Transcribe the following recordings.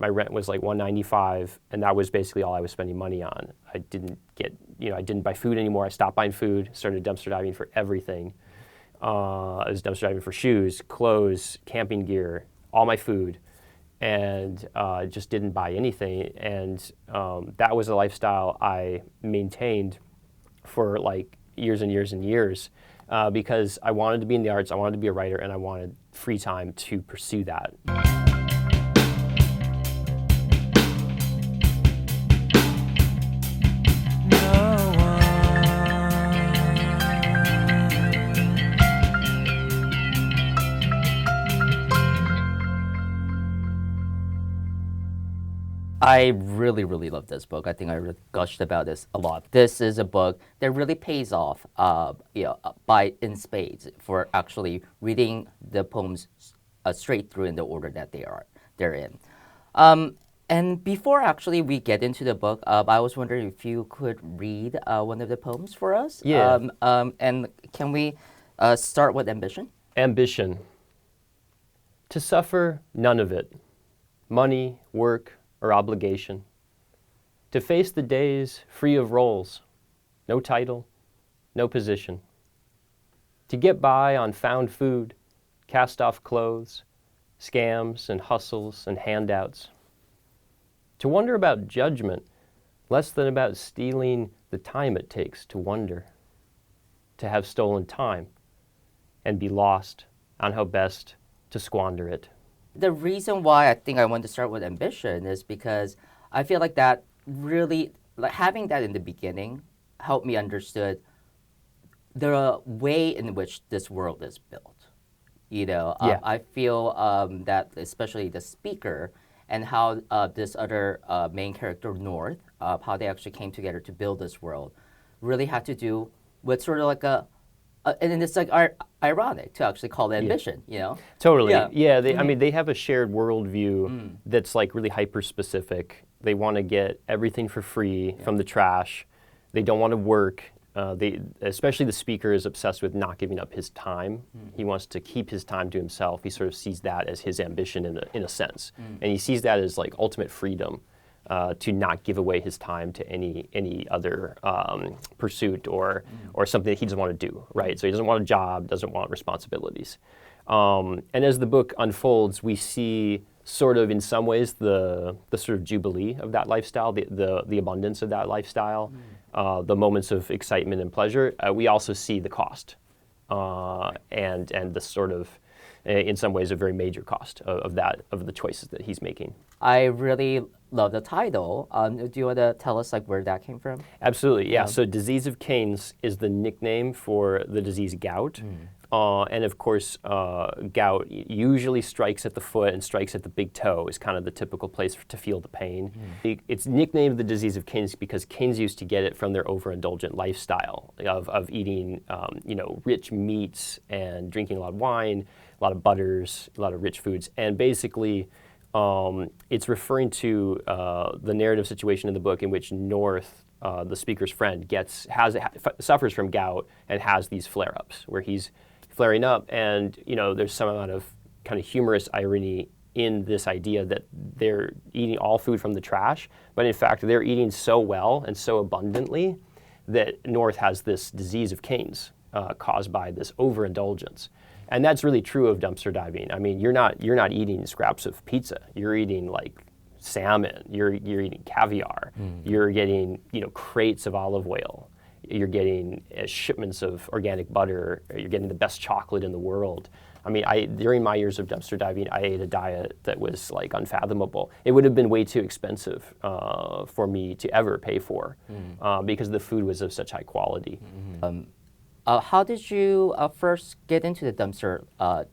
My rent was like $195, and that was basically all I was spending money on. I didn't buy food anymore. I stopped buying food, started dumpster diving for everything. I was dumpster diving for shoes, clothes, camping gear, all my food, and just didn't buy anything. And that was a lifestyle I maintained for like years and years and years because I wanted to be in the arts, I wanted to be a writer, and I wanted free time to pursue that. I really, really love this book. I think I really gushed about this a lot. This is a book that really pays off in spades for actually reading the poems straight through in the order that they're in. And before actually we get into the book, I was wondering if you could read one of the poems for us. Yeah. And can we start with Ambition? Ambition. To suffer none of it. Money, work, or obligation. To face the days free of roles, no title, no position. To get by on found food, cast-off clothes, scams and hustles and handouts. To wonder about judgment less than about stealing the time it takes to wonder. To have stolen time and be lost on how best to squander it. The reason why I think I want to start with Ambition is because I feel like that really, like having that in the beginning helped me understood the way in which this world is built. I feel that especially the speaker and how this other main character, North, how they actually came together to build this world, really had to do with sort of like and it's like ironic to actually call it Ambition, Totally. Yeah. They have a shared worldview that's like really hyper-specific. They want to get everything for free from the trash. They don't want to work. Especially the speaker is obsessed with not giving up his time. He wants to keep his time to himself. He sort of sees that as his ambition in a sense. And he sees that as like ultimate freedom. To not give away his time to any other pursuit or something that he doesn't want to do, right? So he doesn't want a job, doesn't want responsibilities. And as the book unfolds, we see sort of in some ways the sort of jubilee of that lifestyle, the abundance of that lifestyle, the moments of excitement and pleasure. We also see the cost and the sort of, in some ways, a very major cost of the choices that he's making. I really love the title. Do you want to tell us like where that came from? Absolutely, yeah. So disease of Canes is the nickname for the disease gout. And of course, gout usually strikes at the foot and strikes at the big toe is kind of the typical place to feel the pain. It's nicknamed the disease of Canes because Canes used to get it from their overindulgent lifestyle of eating rich meats and drinking a lot of wine, a lot of butters, a lot of rich foods. And basically, it's referring to the narrative situation in the book in which North, the speaker's friend, suffers from gout and has these flare-ups where he's flaring up, and there's some amount of kind of humorous irony in this idea that they're eating all food from the trash, but in fact they're eating so well and so abundantly that North has this disease of Canes caused by this overindulgence. And that's really true of dumpster diving. I mean, you're not eating scraps of pizza. You're eating like salmon. You're eating caviar. You're getting crates of olive oil. You're getting shipments of organic butter. You're getting the best chocolate in the world. I mean, during my years of dumpster diving, I ate a diet that was like unfathomable. It would have been way too expensive for me to ever pay for because the food was of such high quality. How did you first get into the dumpster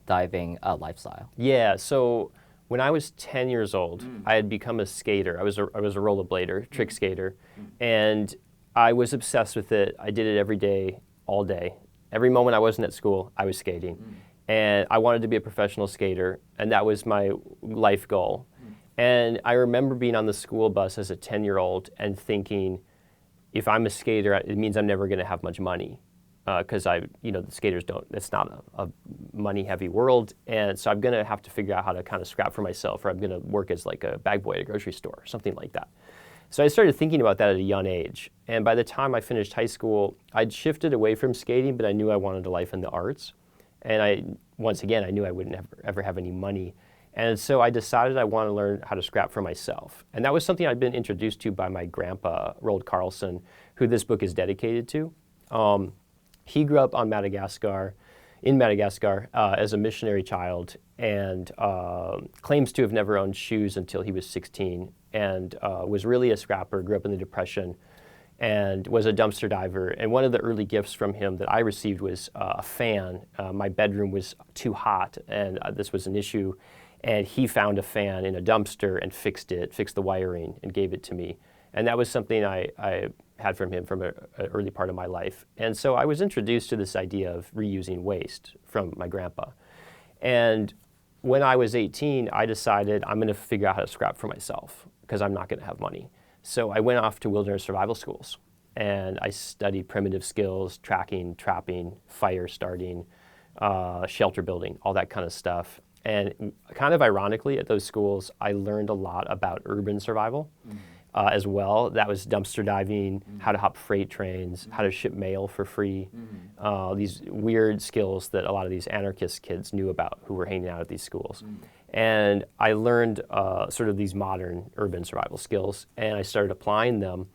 diving lifestyle? Yeah, so when I was 10 years old, I had become a skater. I was a rollerblader, trick skater, and I was obsessed with it. I did it every day, all day. Every moment I wasn't at school, I was skating. And I wanted to be a professional skater, and that was my life goal. And I remember being on the school bus as a 10-year-old and thinking, if I'm a skater, it means I'm never going to have much money. because the skaters don't. It's not a money-heavy world, and so I'm going to have to figure out how to kind of scrap for myself, or I'm going to work as like a bag boy at a grocery store, something like that. So I started thinking about that at a young age, and by the time I finished high school, I'd shifted away from skating, but I knew I wanted a life in the arts, and I knew I wouldn't ever have any money. And so I decided I wanted to learn how to scrap for myself. And that was something I'd been introduced to by my grandpa, Roald Carlson, who this book is dedicated to. He grew up in Madagascar, as a missionary child, and claims to have never owned shoes until he was 16, and was really a scrapper, grew up in the Depression, and was a dumpster diver. And one of the early gifts from him that I received was a fan. My bedroom was too hot, and this was an issue. And he found a fan in a dumpster and fixed the wiring, and gave it to me. And that was something I had from him from an early part of my life. And so I was introduced to this idea of reusing waste from my grandpa. And when I was 18, I decided I'm going to figure out how to scrap for myself, because I'm not going to have money. So I went off to wilderness survival schools, and I studied primitive skills, tracking, trapping, fire starting, shelter building, all that kind of stuff. And kind of ironically, at those schools, I learned a lot about urban survival as well. That was dumpster diving, how to hop freight trains, how to ship mail for free, these weird skills that a lot of these anarchist kids knew about who were hanging out at these schools. And I learned sort of these modern urban survival skills, and I started applying them.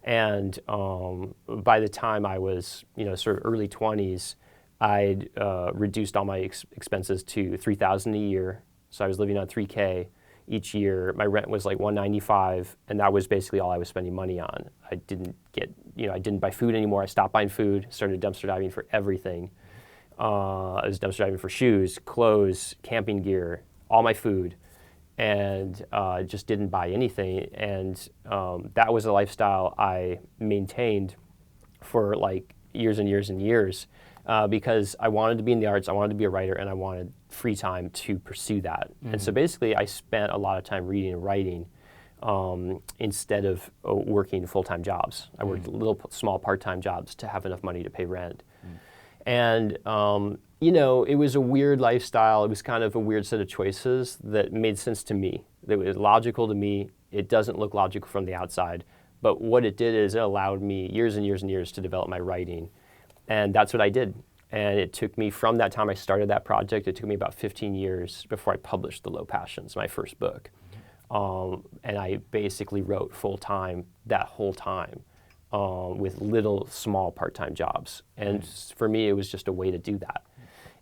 And by the time I was, sort of early 20s, I'd reduced all my expenses to $3,000 a year. So I was living on $3K each year. My rent was like $195, and that was basically all I was spending money on. I didn't buy food anymore. I stopped buying food, started dumpster diving for everything. I was dumpster diving for shoes, clothes, camping gear, all my food, and just didn't buy anything. And that was a lifestyle I maintained for like years and years and years. Because I wanted to be in the arts, I wanted to be a writer, and I wanted free time to pursue that. And so basically I spent a lot of time reading and writing instead of working full-time jobs. I worked little small part-time jobs to have enough money to pay rent. And it was a weird lifestyle. It was kind of a weird set of choices that made sense to me. It was logical to me. It doesn't look logical from the outside. But what it did is it allowed me years and years and years to develop my writing. And that's what I did. And it took me, from that time I started that project, it took me about 15 years before I published The Low Passions, my first book. And I basically wrote full-time that whole time with little small part-time jobs. And for me, it was just a way to do that.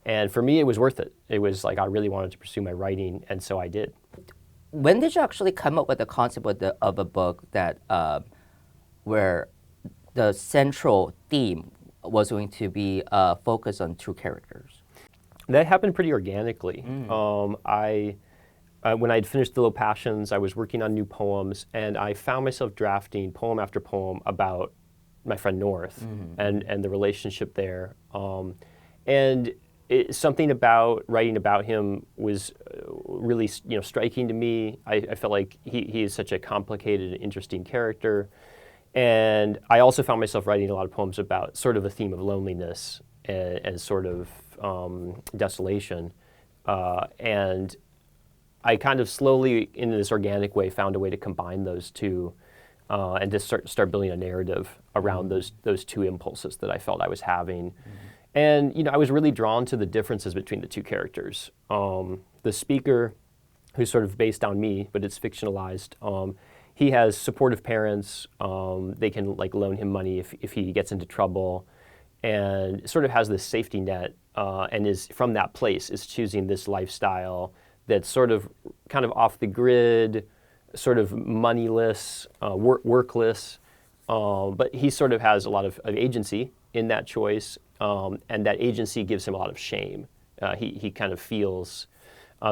And for me, it was worth it. It was like I really wanted to pursue my writing, and so I did. When did you actually come up with the concept of a book that where the central theme was going to be focused on two characters? That happened pretty organically. When I'd finished The Low Passions, I was working on new poems, and I found myself drafting poem after poem about my friend North and the relationship there. And something about writing about him was really striking to me. I felt like he is such a complicated and interesting character. And I also found myself writing a lot of poems about sort of a theme of loneliness and sort of desolation. And I kind of slowly, in this organic way, found a way to combine those two and to start building a narrative around those two impulses that I felt I was having. And I was really drawn to the differences between the two characters. The speaker, who's sort of based on me, but it's fictionalized, he has supportive parents. They can loan him money if he gets into trouble, and sort of has this safety net, and is from that place is choosing this lifestyle that's sort of kind of off the grid, sort of moneyless, workless, but he sort of has a lot of agency in that choice, and that agency gives him a lot of shame. He kind of feels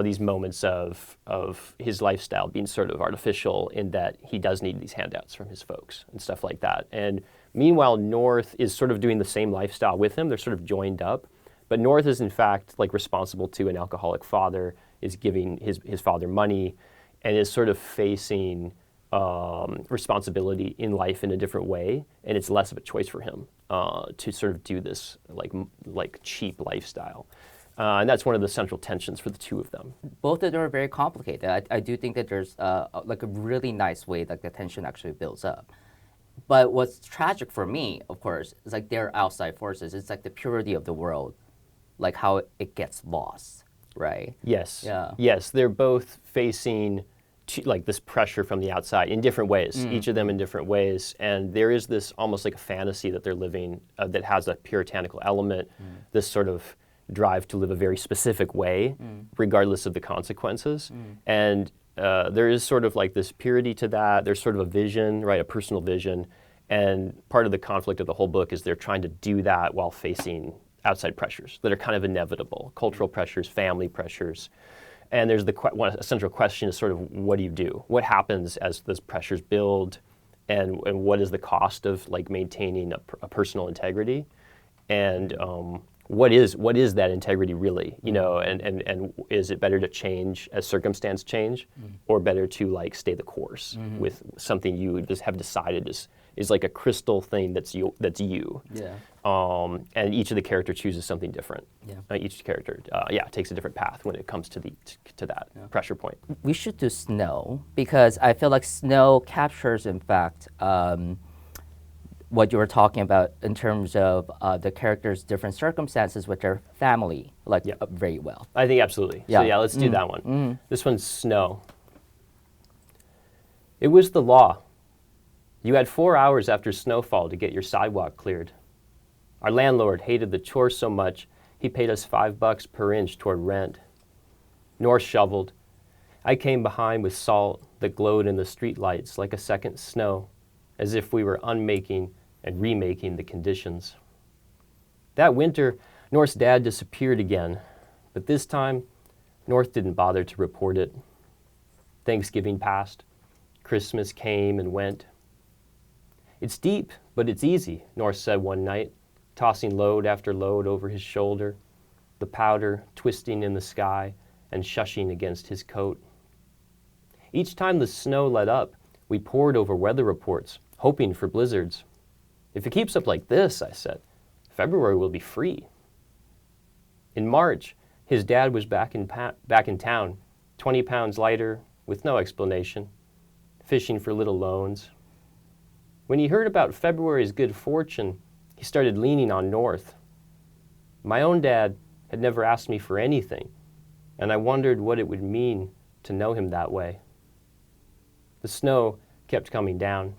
these moments of his lifestyle being sort of artificial, in that he does need these handouts from his folks and stuff like that. And meanwhile, North is sort of doing the same lifestyle with him. They're sort of joined up. But North is in fact responsible to an alcoholic father, is giving his father money, and is sort of facing responsibility in life in a different way. And it's less of a choice for him. to sort of do this like cheap lifestyle. And that's one of the central tensions for the two of them. Both of them are very complicated. I do think that there's like a really nice way like the tension actually builds up. But what's tragic for me, of course, is like they're outside forces. It's like the purity of the world, like how it gets lost, right? Yes. Yeah. Yes, they're both facing like this pressure from the outside in different ways, each of them in different ways. And there is this almost like a fantasy that they're living that has a puritanical element, this sort of drive to live a very specific way, regardless of the consequences. And there is sort of like this purity to that. There's sort of a vision, right, a personal vision. And part of the conflict of the whole book is they're trying to do that while facing outside pressures that are kind of inevitable, cultural pressures, family pressures. And there's a central question is sort of, what do you do? What happens as those pressures build? And what is the cost of like maintaining a personal integrity? And what is that integrity really? You know, and is it better to change as circumstance change, or better to like stay the course with something you just have decided is like a crystal thing that's you. Yeah. And each of the characters chooses something different. Yeah. Each character, takes a different path when it comes to that pressure point. We should do snow because I feel like snow captures, in fact, what you were talking about in terms of the characters' different circumstances with their family, like very well. I think absolutely. Yeah. So let's do that one. This one's snow. It was the law. You had 4 hours after snowfall to get your sidewalk cleared. Our landlord hated the chore so much, he paid us $5 per inch toward rent. North shoveled. I came behind with salt that glowed in the streetlights like a second snow, as if we were unmaking and remaking the conditions. That winter, North's dad disappeared again, but this time, North didn't bother to report it. Thanksgiving passed. Christmas came and went. It's deep, but it's easy, North said one night, tossing load after load over his shoulder, the powder twisting in the sky and shushing against his coat. Each time the snow let up, we pored over weather reports, hoping for blizzards. If it keeps up like this, I said, February will be free. In March, his dad was back in town, 20 pounds lighter, with no explanation, fishing for little loans. When he heard about February's good fortune, he started leaning on North. My own dad had never asked me for anything, and I wondered what it would mean to know him that way. The snow kept coming down.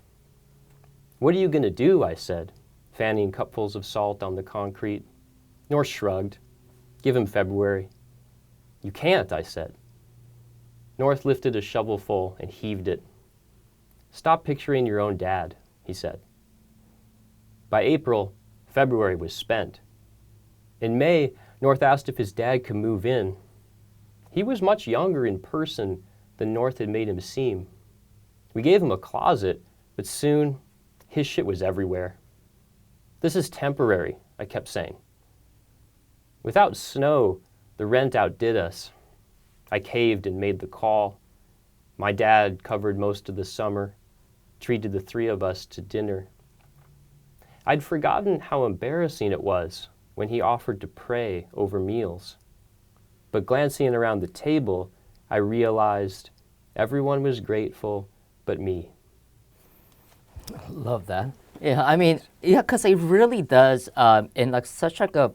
What are you going to do? I said, fanning cupfuls of salt on the concrete. North shrugged. Give him February. You can't, I said. North lifted a shovelful and heaved it. Stop picturing your own dad, he said. By April, February was spent. In May, North asked if his dad could move in. He was much younger in person than North had made him seem. We gave him a closet, but soon his shit was everywhere. This is temporary, I kept saying. Without snow, the rent outdid us. I caved and made the call. My dad covered most of the summer, treated the three of us to dinner. I'd forgotten how embarrassing it was when he offered to pray over meals. But glancing around the table, I realized everyone was grateful but me. Love that. Yeah, I mean, because it really does, in like such like a,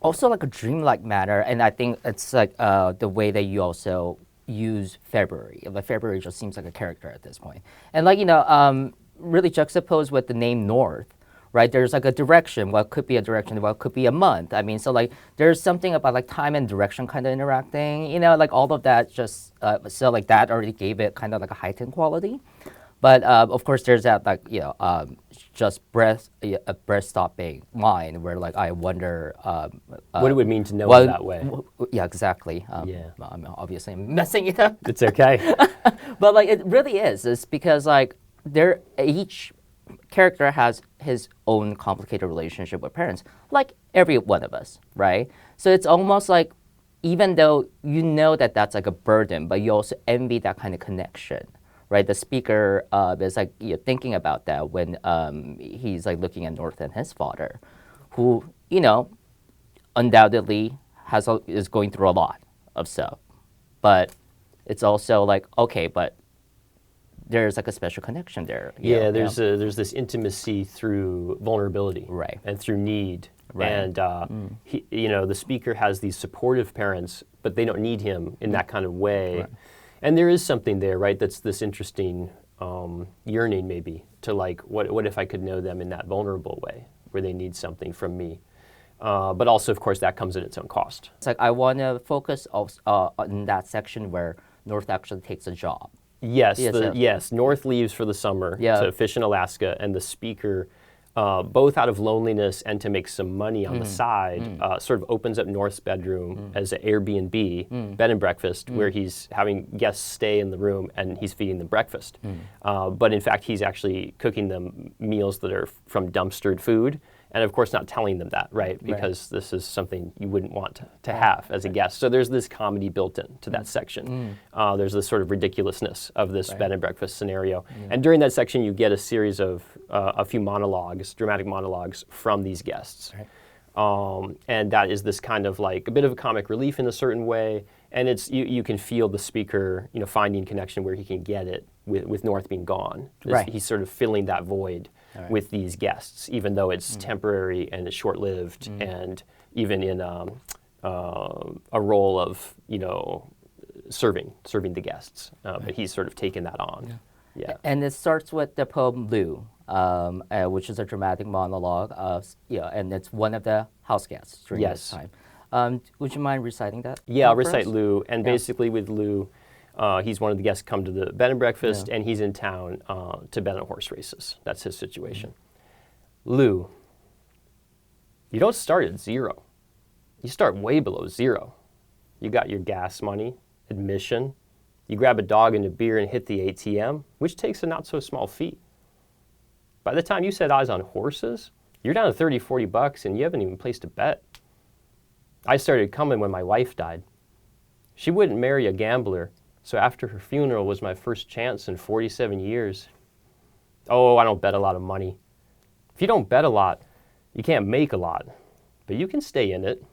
also like a dreamlike manner, and I think it's like the way that you also use February. Like February just seems like a character at this point, and like really juxtaposed with the name North, right? There's like a direction. What could be a direction? What could be a month? I mean, so like there's something about like time and direction kind of interacting. Like all of that just so like that already gave it kind of like a heightened quality. But of course, there's that like just a breath-stopping line where like I wonder what it would mean to know it that way. Yeah, exactly. Yeah. Obviously, I'm messing it up. It's okay. But like it really is. It's because like each character has his own complicated relationship with parents, like every one of us, right? So it's almost like even though you know that that's like a burden, but you also envy that kind of connection. right? The speaker is like thinking about that when he's like looking at Norton and his father, who undoubtedly is going through a lot of stuff, but it's also like, okay, but there's like a special connection there. Yeah, there's this intimacy through vulnerability, Right. and through need, Right. and the speaker has these supportive parents, but they don't need him in that kind of way, Right. and there is something there, right? That's this interesting yearning, maybe, to like, what if I could know them in that vulnerable way, where they need something from me, but also, of course, that comes at its own cost. It's like I want to focus on that section where North actually takes a job. Yes, Yes, yes. North leaves for the summer to fish in Alaska, and the speaker, both out of loneliness and to make some money on the side, sort of opens up North's bedroom as an Airbnb, bed and breakfast, where he's having guests stay in the room and he's feeding them breakfast. But in fact, he's actually cooking them meals that are from dumpstered food. And of course, not telling them that, right? Because this is something you wouldn't want to have as a guest. So there's this comedy built in to that section. There's this sort of ridiculously of this bed and breakfast scenario. And during that section, you get a series of a few monologues, dramatic monologues from these guests. And that is this kind of like a bit of a comic relief in a certain way. And it's you can feel the speaker, finding connection where he can get it with North being gone. He's sort of filling that void with these guests, even though it's temporary and it's short-lived, and even in a role of serving the guests. But he's sort of taken that on. Yeah. And it starts with the poem Lou, which is a dramatic monologue and it's one of the house guests during this time. Would you mind reciting that? Yeah, I'll recite Lou. And basically with Lou, he's one of the guests come to the bed and breakfast, and he's in town to bet on horse races. That's his situation. Lou, you don't start at zero. You start way below zero. You got your gas money, admission. You grab a dog and a beer and hit the ATM, which takes a not-so-small feat. By the time you set eyes on horses, you're down to 30, 40 bucks, and you haven't even placed a bet. I started coming when my wife died. She wouldn't marry a gambler, so after her funeral was my first chance in 47 years. Oh, I don't bet a lot of money. If you don't bet a lot, you can't make a lot, but you can stay in it.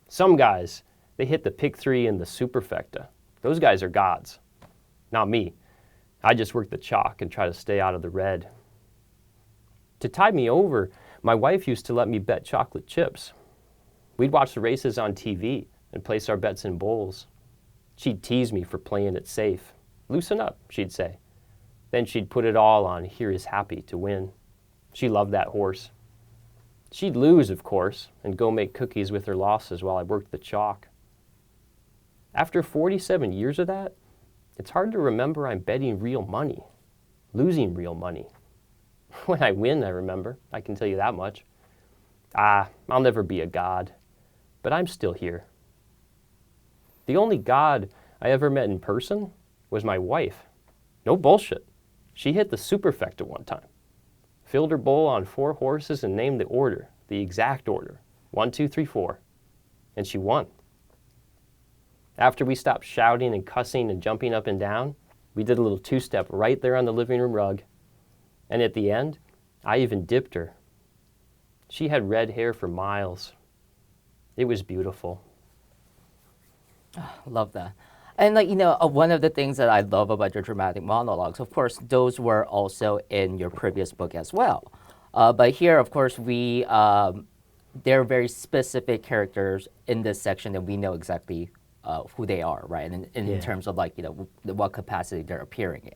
Some guys, they hit the pick 3 and the superfecta. Those guys are gods. Not me. I just work the chalk and try to stay out of the red. To tide me over, my wife used to let me bet chocolate chips. We'd watch the races on TV and place our bets in bowls. She'd tease me for playing it safe. Loosen up, she'd say. Then she'd put it all on Here Is Happy to win. She loved that horse. She'd lose, of course, and go make cookies with her losses while I worked the chalk. After 47 years of that, it's hard to remember I'm betting real money, losing real money. When I win, I remember. I can tell you that much. I'll never be a god, but I'm still here. The only god I ever met in person was my wife. No bullshit. She hit the superfecta one time. Filled her bowl on 4 horses and named the order, the exact order, 1, 2, 3, 4. And she won. After we stopped shouting and cussing and jumping up and down, we did a little 2-step right there on the living room rug. And at the end, I even dipped her. She had red hair for miles. It was beautiful. Love that. And one of the things that I love about your dramatic monologues, of course, those were also in your previous book as well. But here, of course, there are very specific characters in this section, and we know exactly who they are, right? And in terms of what capacity they're appearing in.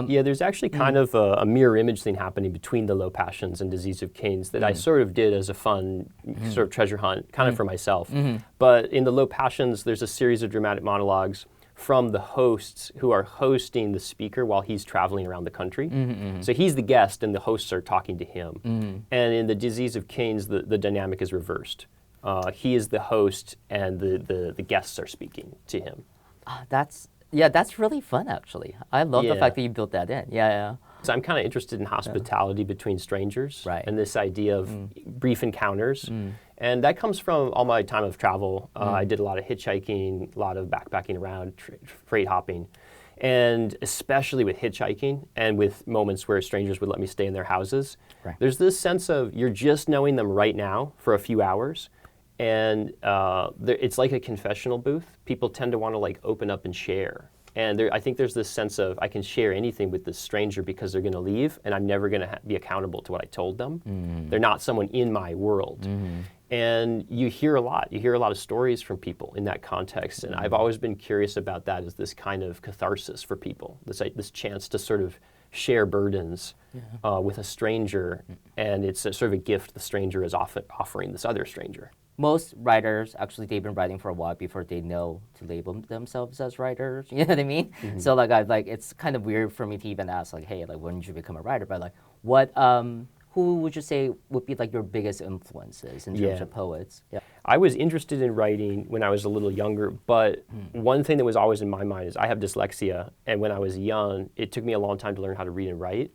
There's actually kind of a mirror image thing happening between the Low Passions and Disease of Canes that I sort of did as a fun sort of treasure hunt, kind of for myself. But in the Low Passions, there's a series of dramatic monologues from the hosts who are hosting the speaker while he's traveling around the country. So he's the guest and the hosts are talking to him. And in the Disease of Canes, the dynamic is reversed. He is the host and the guests are speaking to him. That's really fun, actually. I love the fact that you built that in. So I'm kind of interested in hospitality between strangers, and this idea of brief encounters. And that comes from all my time of travel. I did a lot of hitchhiking, a lot of backpacking around, freight hopping. And especially with hitchhiking and with moments where strangers would let me stay in their houses, there's this sense of you're just knowing them right now for a few hours. And it's like a confessional booth. People tend to want to like open up and share. And I think there's this sense of I can share anything with this stranger because they're going to leave, and I'm never going to be accountable to what I told them. They're not someone in my world. And you hear a lot. You hear a lot of stories from people in that context. And I've always been curious about that as this kind of catharsis for people, this chance to sort of share burdens with a stranger. And it's a sort of a gift the stranger is often offering this other stranger. Most writers, actually, they've been writing for a while before they know to label themselves as writers. You know what I mean? So like, it's kind of weird for me to even ask, like, hey, like, when did you become a writer? But like, who would you say would be like your biggest influences in terms of poets? Yeah. I was interested in writing when I was a little younger, but one thing that was always in my mind is I have dyslexia, and when I was young, it took me a long time to learn how to read and write.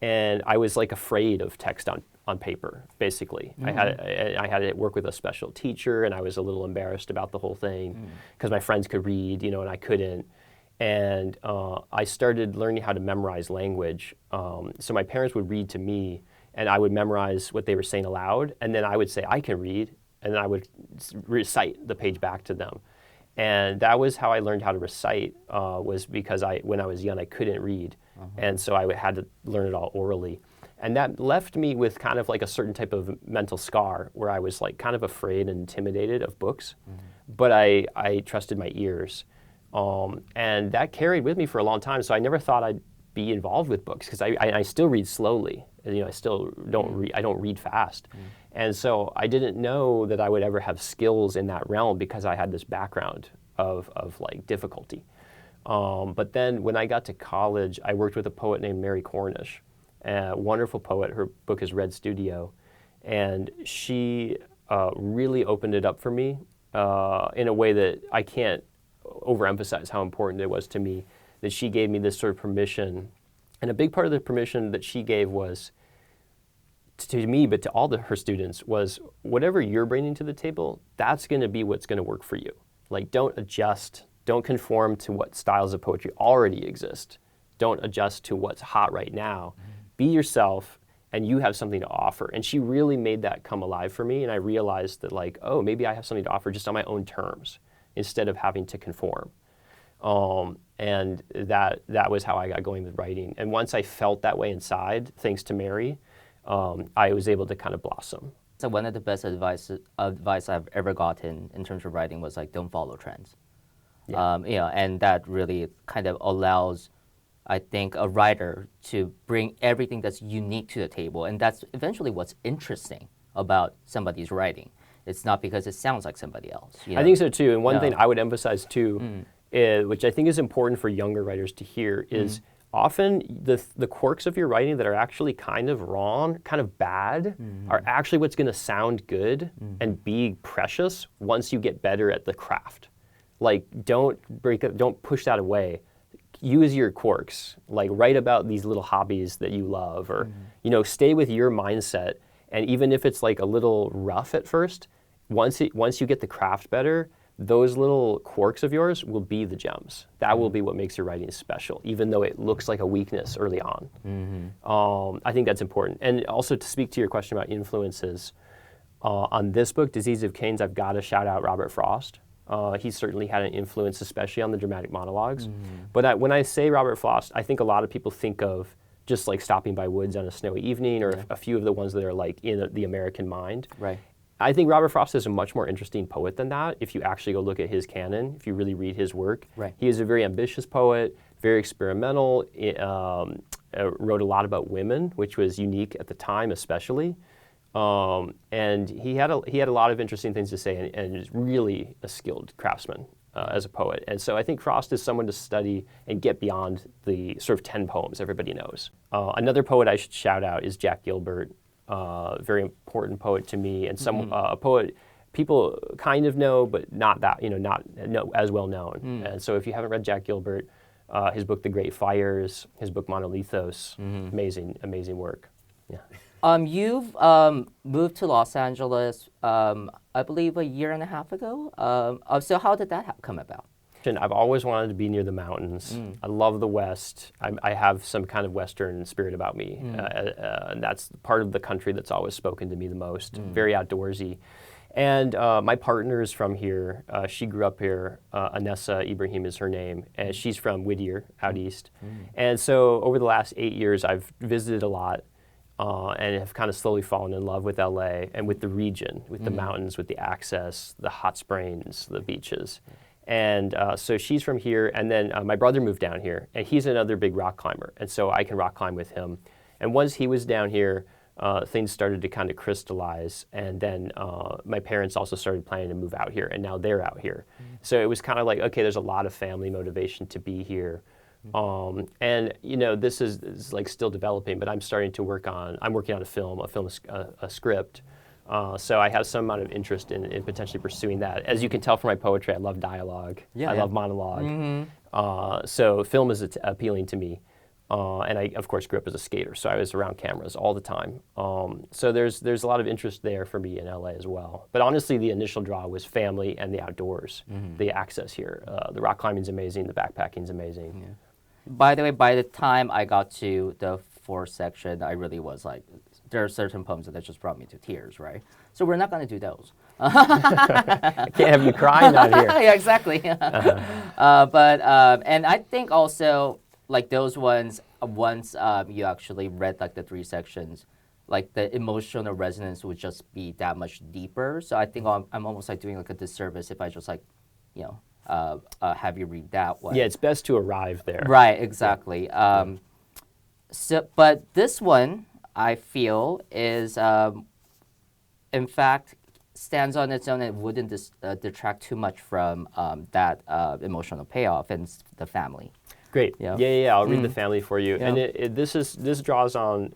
And I was like afraid of text on paper, basically. I had to work with a special teacher, and I was a little embarrassed about the whole thing because my friends could read, and I couldn't. And I started learning how to memorize language. So my parents would read to me, and I would memorize what they were saying aloud, and then I would say, I can read, and then I would recite the page back to them. And that was how I learned how to recite, was because when I was young, I couldn't read. And so I had to learn it all orally. And that left me with kind of like a certain type of mental scar where I was like kind of afraid and intimidated of books, but I trusted my ears. And that carried with me for a long time. So I never thought I'd be involved with books because I still read slowly. I still don't read. I don't read fast. And so I didn't know that I would ever have skills in that realm because I had this background of like difficulty. But then when I got to college, I worked with a poet named Mary Cornish, a wonderful poet. Her book is Red Studio, and she really opened it up for me in a way that I can't overemphasize how important it was to me, that she gave me this sort of permission. And a big part of the permission that she gave was to me, but to all her students, was whatever you're bringing to the table, that's going to be what's going to work for you. Like, don't adjust. Don't conform to what styles of poetry already exist. Don't adjust to what's hot right now. Be yourself, and you have something to offer. And she really made that come alive for me, and I realized that, like, oh, maybe I have something to offer just on my own terms instead of having to conform. And that was how I got going with writing. And once I felt that way inside, thanks to Mary, I was able to kind of blossom. So one of the best advice I've ever gotten in terms of writing was like, don't follow trends. And that really kind of allows, I think, a writer to bring everything that's unique to the table. And that's eventually what's interesting about somebody's writing. It's not because it sounds like somebody else. I think so too. And one thing I would emphasize too, which I think is important for younger writers to hear, is often the quirks of your writing that are actually kind of wrong, kind of bad, are actually what's going to sound good and be precious once you get better at the craft. Like, don't push that away. Use your quirks. Like, write about these little hobbies that you love, or stay with your mindset. And even if it's like a little rough at first, once you get the craft better, those little quirks of yours will be the gems. That will be what makes your writing special, even though it looks like a weakness early on. I think that's important. And also, to speak to your question about influences, on this book, Disease of Canes, I've got to shout out Robert Frost. He certainly had an influence, especially on the dramatic monologues. But when I say Robert Frost, I think a lot of people think of just like Stopping by Woods on a Snowy Evening, or a few of the ones that are like in the American mind. Right. I think Robert Frost is a much more interesting poet than that if you actually go look at his canon, if you really read his work. Right. He is a very ambitious poet, very experimental, wrote a lot about women, which was unique at the time especially. And he had a lot of interesting things to say, and is really a skilled craftsman as a poet. And so I think Frost is someone to study and get beyond the sort of 10 poems everybody knows. Another poet I should shout out is Jack Gilbert, very important poet to me, and a poet people kind of know, but not that, not as well known. And so if you haven't read Jack Gilbert, his book The Great Fires, his book Monolithos, amazing work. Yeah. You've moved to Los Angeles, I believe, a year and a half ago. So how did that come about? And I've always wanted to be near the mountains. I love the West. I have some kind of Western spirit about me. And that's part of the country that's always spoken to me the most. Very outdoorsy. And my partner is from here. She grew up here. Anessa Ibrahim is her name. And she's from Whittier, out east. And so over the last 8 years, I've visited a lot. And have kind of slowly fallen in love with LA and with the region, with the mountains, with the access, the hot springs, the beaches. And so she's from here, and then my brother moved down here, and he's another big rock climber, and so I can rock climb with him. And once he was down here, things started to kind of crystallize, and then my parents also started planning to move out here, and now they're out here. So it was kind of like, okay, there's a lot of family motivation to be here. And you know, this is like still developing, but I'm working on a script. So I have some amount of interest in potentially pursuing that. As you can tell from my poetry, I love dialogue. I love monologue. So film is appealing to me. And I, of course, grew up as a skater, so I was around cameras all the time. So there's a lot of interest there for me in LA as well. But honestly, the initial draw was family and the outdoors, the access here. The rock climbing's amazing, the backpacking's amazing. Yeah. By the way, by the time I got to the fourth section, I really was like, there are certain poems that just brought me to tears, right? So we're not going to do those. I can't have you crying out here. Yeah, exactly. But and I think also, like those ones, once you actually read like the 3 sections, like the emotional resonance would just be that much deeper. So I think I'm almost like doing like a disservice if I just like, you know, have you read that one. Yeah, it's best to arrive there. Right, exactly. So, but this one, I feel, is, in fact, stands on its own and wouldn't detract too much from that emotional payoff and the family. Great. Yeah. I'll read the family for you. Yeah. And this draws on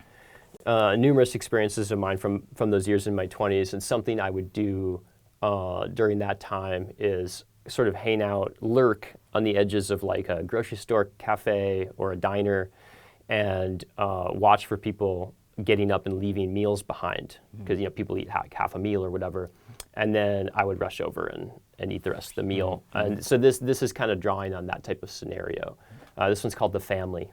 numerous experiences of mine from those years in my 20s. And something I would do during that time is sort of hang out, lurk on the edges of like a grocery store, cafe, or a diner, and watch for people getting up and leaving meals behind, because people eat half a meal or whatever, and then I would rush over and eat the rest of the meal. And so this is kind of drawing on that type of scenario. This one's called The Family.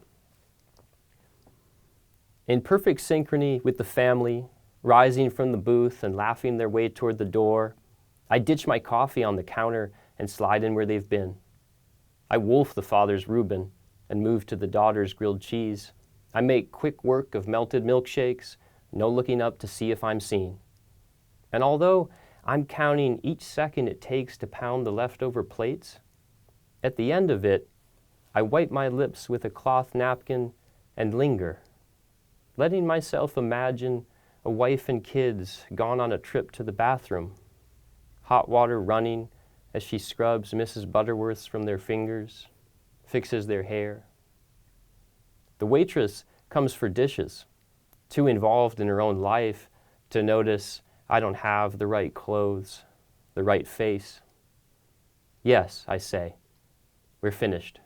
In perfect synchrony with the family, rising from the booth and laughing their way toward the door, I ditch my coffee on the counter and slide in where they've been. I wolf the father's Reuben and move to the daughter's grilled cheese. I make quick work of melted milkshakes, no looking up to see if I'm seen. And although I'm counting each second it takes to pound the leftover plates, at the end of it, I wipe my lips with a cloth napkin and linger, letting myself imagine a wife and kids gone on a trip to the bathroom, hot water running as she scrubs Mrs. Butterworth's from their fingers, fixes their hair. The waitress comes for dishes, too involved in her own life to notice I don't have the right clothes, the right face. Yes, I say, we're finished.